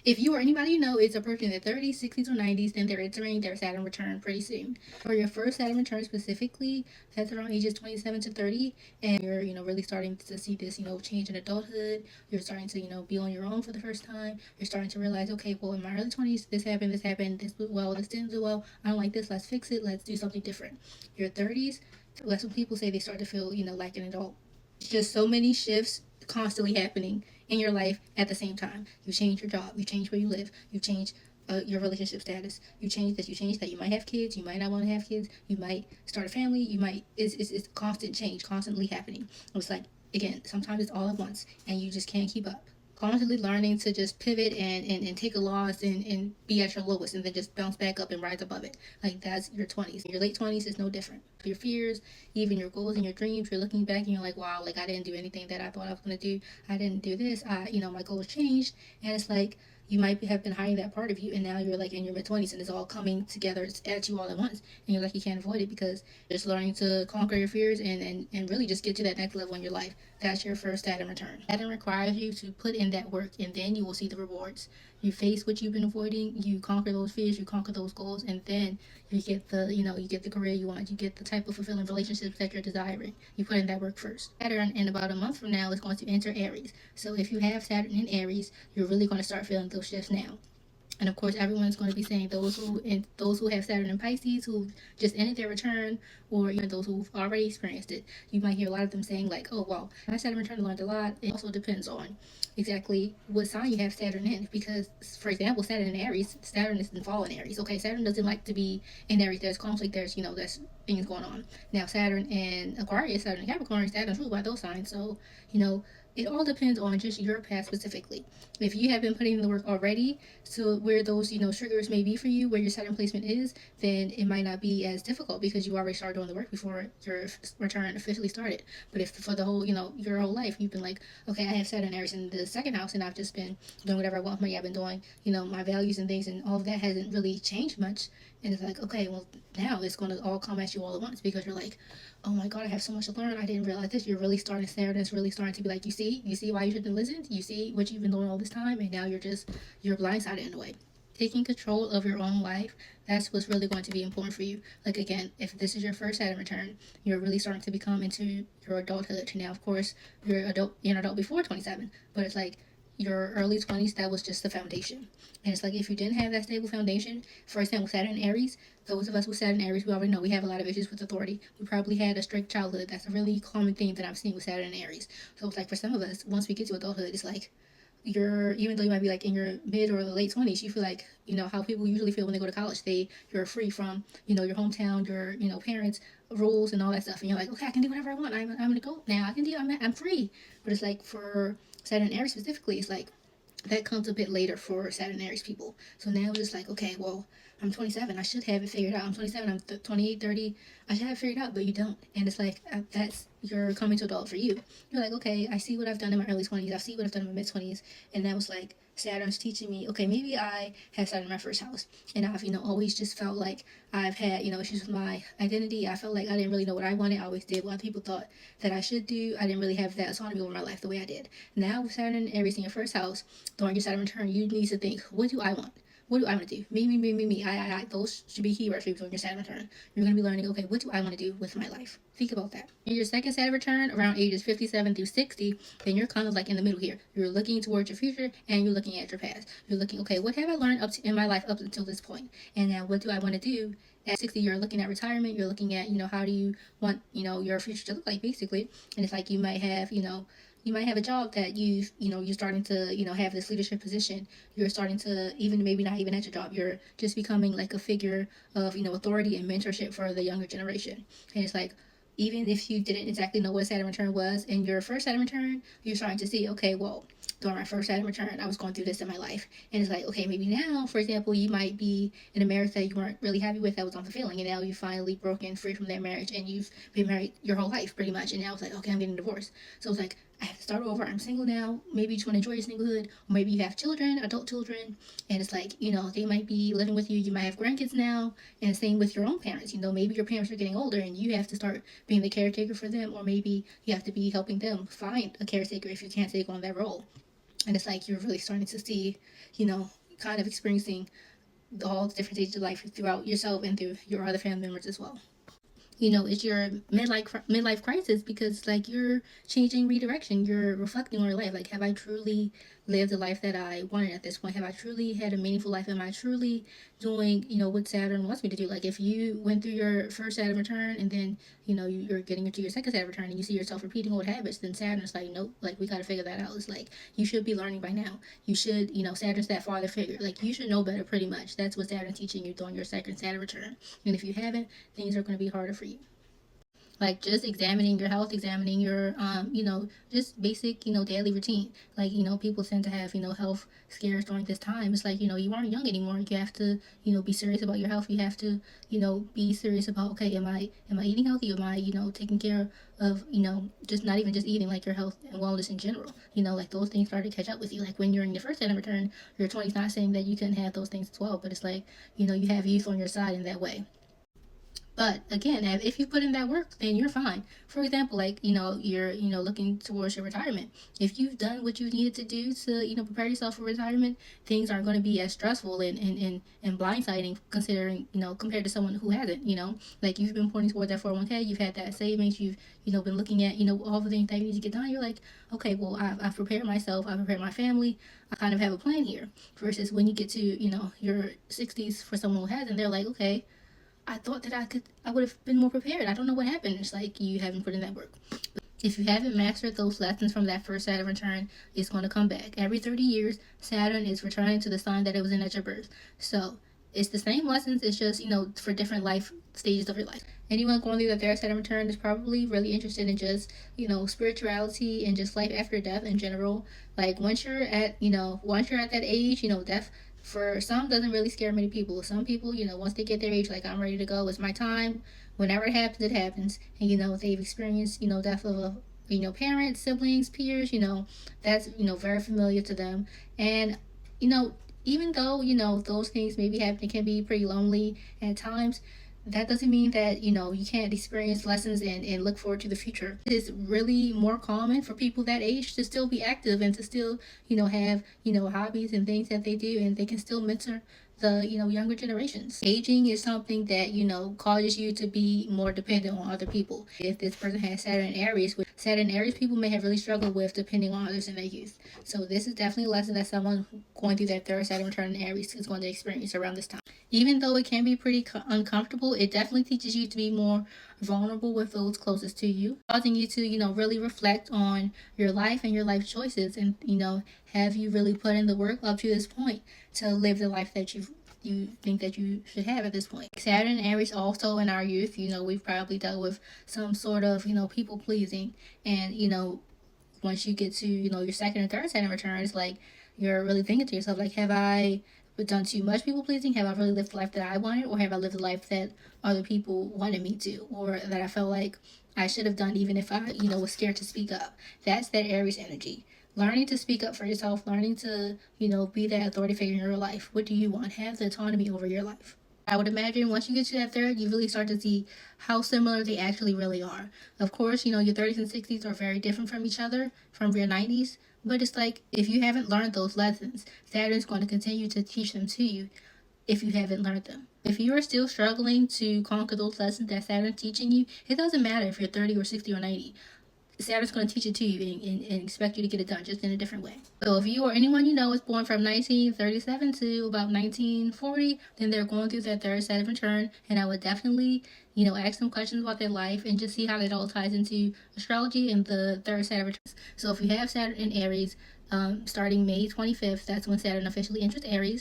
If you or anybody you know is approaching their 30s, 60s, or 90s, then they're entering their Saturn return pretty soon. For your first Saturn return specifically, that's around ages 27 to 30, and you're, really starting to see this, change in adulthood. You're starting to, be on your own for the first time. You're starting to realize, okay, well, in my early 20s, this happened, this went well, this didn't do well. I don't like this, let's fix it, let's do something different. Your 30s, that's when people say they start to feel, like an adult. Just so many shifts constantly happening in your life at the same time. You change your job, you change where you live, you change your relationship status, you change that. You might have kids, you might not want to have kids, you might start a family, you might, it's constant change, constantly happening. It's like, again, sometimes it's all at once and you just can't keep up. Constantly learning to just pivot and take a loss and be at your lowest and then just bounce back up and rise above it. Like, that's your 20s. Your late 20s is no different. Your fears, even your goals and your dreams, you're looking back and you're like, wow, like I didn't do anything that I thought I was going to do. I didn't do this. My goals changed. And it's like, you might have been hiding that part of you, and now you're like in your mid 20s, and it's all coming together at you all at once, and you're like, you can't avoid it because you're just learning to conquer your fears and really just get to that next level in your life. That's your first Saturn return. Saturn requires you to put in that work, and then you will see the rewards. You face what you've been avoiding, you conquer those fears, you conquer those goals, and then you get you get the career you want, you get the type of fulfilling relationships that you're desiring. You put in that work first. Saturn, in about a month from now, is going to enter Aries. So if you have Saturn in Aries, you're really going to start feeling those shifts now. And of course, everyone's going to be saying those who have Saturn in Pisces, who just ended their return, or even those who've already experienced it. You might hear a lot of them saying like, "Oh, well, my Saturn return learned a lot." It also depends on exactly what sign you have Saturn in. Because, for example, Saturn in Aries, Saturn is in fall in Aries. Okay, Saturn doesn't like to be in Aries. There's conflict. There's things going on. Now, Saturn in Aquarius, Saturn in Capricorn, Saturn's ruled by those signs. So, it all depends on just your path specifically. If you have been putting in the work already, so where those triggers may be for you, where your Saturn placement is, then it might not be as difficult because you already started doing the work before your return officially started. But if for the whole your whole life you've been like, okay, I have Saturn Aries in the second house, and I've just been doing whatever I want with money, I've been doing my values and things, and all of that hasn't really changed much. And it's like, okay, well, now it's going to all come at you all at once because you're like, oh my God, I have so much to learn. I didn't realize this. You're really starting to stare, and it's really starting to be like, you see why you shouldn't listen. You see what you've been doing all this time, and now you're blindsided in a way. Taking control of your own life, that's what's really going to be important for you. Like, again, if this is your first Saturn return, you're really starting to become into your adulthood. Now, of course, you're an adult before 27, but it's like your early 20s, that was just the foundation. And it's like, if you didn't have that stable foundation, for example, Saturn Aries, those of us with Saturn Aries, we already know we have a lot of issues with authority. We probably had a strict childhood. That's a really common thing that I'm seeing with Saturn Aries. So it's like, for some of us, once we get to adulthood, it's like, even though you might be like in your mid or late 20s, you feel like how people usually feel when they go to college. You're free from your hometown, your parents, rules, and all that stuff, and you're like, okay, I can do whatever I want. I'm an adult now. I'm free. But it's like, for Saturn Aries specifically, it's like that comes a bit later for Saturn Aries people. So now it's just like, okay, well, I'm 27. I should have it figured out. I'm 27. I'm 28, 30. I should have it figured out, but you don't. And it's like, that's your coming to adult for you. You're like, okay, I see what I've done in my early 20s. I see what I've done in my mid 20s. And that was like, Saturn's teaching me, okay, maybe I have Saturn in my first house. And I've, always just felt like I've had, issues with my identity. I felt like I didn't really know what I wanted. I always did what other people thought that I should do. I didn't really have that autonomy over my life the way I did. Now with Saturn and Aries in your first house, during your Saturn return, you need to think, what do I want? What do I want to do? Me. I. Those should be keywords for you during your Saturn return. You're going to be learning, okay, what do I want to do with my life? Think about that. In your second Saturn return, around ages 57 through 60, then you're kind of like in the middle here. You're looking towards your future and you're looking at your past. You're looking, okay, what have I learned in my life up until this point? And now what do I want to do? At 60, you're looking at retirement. You're looking at, how do you want, your future to look like, basically. And it's like, you might have a job that you're starting to, have this leadership position. You're starting to, even maybe not even at your job, you're just becoming like a figure of, authority and mentorship for the younger generation. And it's like, even if you didn't exactly know what a Saturn return was in your first Saturn return, you're starting to see, okay, well, during my first Saturn return, I was going through this in my life. And it's like, okay, maybe now, for example, you might be in a marriage that you weren't really happy with, that was unfulfilling, and now you finally broken free from that marriage, and you've been married your whole life, pretty much, and now it's like, okay, I'm getting divorced. So it's like, I have to start over. I'm single now. Maybe you just want to enjoy your singlehood. Or maybe you have children, adult children, and it's like, they might be living with you. You might have grandkids now, and the same with your own parents. Maybe your parents are getting older and you have to start being the caretaker for them, or maybe you have to be helping them find a caretaker if you can't take on that role. And it's like you're really starting to see, you know, kind of experiencing all the different stages of life throughout yourself and through your other family members as well. You know, it's your midlife crisis, because like you're changing redirection, you're reflecting on your life. Like, have I truly lived the life that I wanted at this point? Have I truly had a meaningful life? Am I truly doing, you know, what Saturn wants me to do? Like, if you went through your first Saturn return and then, you know, you're getting into your second Saturn return and you see yourself repeating old habits, then Saturn's like, nope, like we got to figure that out. It's like, you should be learning by now. You should, you know, Saturn's that father figure. Like, you should know better, pretty much. That's what Saturn's teaching you during your second Saturn return. And if you haven't, things are going to be harder for you. Like, just examining your health, examining your you know, just basic, you know, daily routine. Like, you know, people tend to have, you know, health scares during this time. It's like, you know, you aren't young anymore. You have to, you know, be serious about your health. You have to, you know, be serious about, okay, am I eating healthy? Am I, you know, taking care of, you know, just not even just eating, like your health and wellness in general. You know, like those things start to catch up with you. Like when you're in your first Saturn return, your 20s, not saying that you couldn't have those things as well, but it's like, you know, you have youth on your side in that way. But again, if you put in that work, then you're fine. For example, like, you know, you're, you know, looking towards your retirement. If you've done what you needed to do to, you know, prepare yourself for retirement, things aren't going to be as stressful and blindsiding, considering, you know, compared to someone who hasn't, you know. Like, you've been pointing towards that 401k, you've had that savings, you've, you know, been looking at, you know, all the things that you need to get done. You're like, okay, well, I've prepared myself, I've prepared my family, I kind of have a plan here. Versus when you get to, you know, your 60s for someone who hasn't, they're like, okay, I thought that I would have been more prepared. I don't know what happened. It's like you haven't put in that work. If you haven't mastered those lessons from that first Saturn return, it's going to come back. Every 30 years, Saturn is returning to the sign that it was in at your birth. So it's the same lessons. It's just, you know, for different life stages of your life. Anyone going through the third Saturn return is probably really interested in just, you know, spirituality and just life after death in general. Like, once you're at, you know, once you're at that age, you know, death for some doesn't really scare many people. Some people, you know, once they get their age, like, I'm ready to go, it's my time. Whenever it happens, it happens. And, you know, they've experienced, you know, death of a, you know, parents, siblings, peers, you know, that's, you know, very familiar to them. And, you know, even though, you know, those things maybe happen, it can be pretty lonely at times, that doesn't mean that, you know, you can't experience lessons and look forward to the future. It is really more common for people that age to still be active and to still, you know, have, you know, hobbies and things that they do, and they can still mentor the, you know, younger generations. Aging is something that, you know, causes you to be more dependent on other people. If this person has Saturn Aries, which Saturn Aries people may have really struggled with depending on others in their youth. So this is definitely a lesson that someone going through that third Saturn return in Aries is going to experience around this time. Even though it can be pretty uncomfortable, it definitely teaches you to be more vulnerable with those closest to you, causing you to, you know, really reflect on your life and your life choices, and, you know, have you really put in the work up to this point to live the life that you think that you should have at this point. Saturn and Aries also in our youth, you know, we've probably dealt with some sort of, you know, people pleasing, and, you know, once you get to, you know, your second and third Saturn returns, like, you're really thinking to yourself, like, have I done too much people pleasing? Have I really lived the life that I wanted, or have I lived the life that other people wanted me to, or that I felt like I should have done even if I, you know, was scared to speak up? That's that Aries energy. Learning to speak up for yourself, learning to, you know, be that authority figure in your life. What do you want? Have the autonomy over your life. I would imagine once you get to that third, you really start to see how similar they actually really are. Of course, you know, your 30s and 60s are very different from each other, from your 90s. But it's like, if you haven't learned those lessons, Saturn's going to continue to teach them to you if you haven't learned them. If you are still struggling to conquer those lessons that Saturn's teaching you, it doesn't matter if you're 30 or 60 or 90. Saturn's going to teach it to you and expect you to get it done, just in a different way. So if you or anyone you know is born from 1937 to about 1940, then they're going through their third Saturn return, and I would definitely, you know, ask them questions about their life and just see how that all ties into astrology and the third Saturn return. So if you have Saturn in Aries, starting May 25th, that's when Saturn officially enters Aries.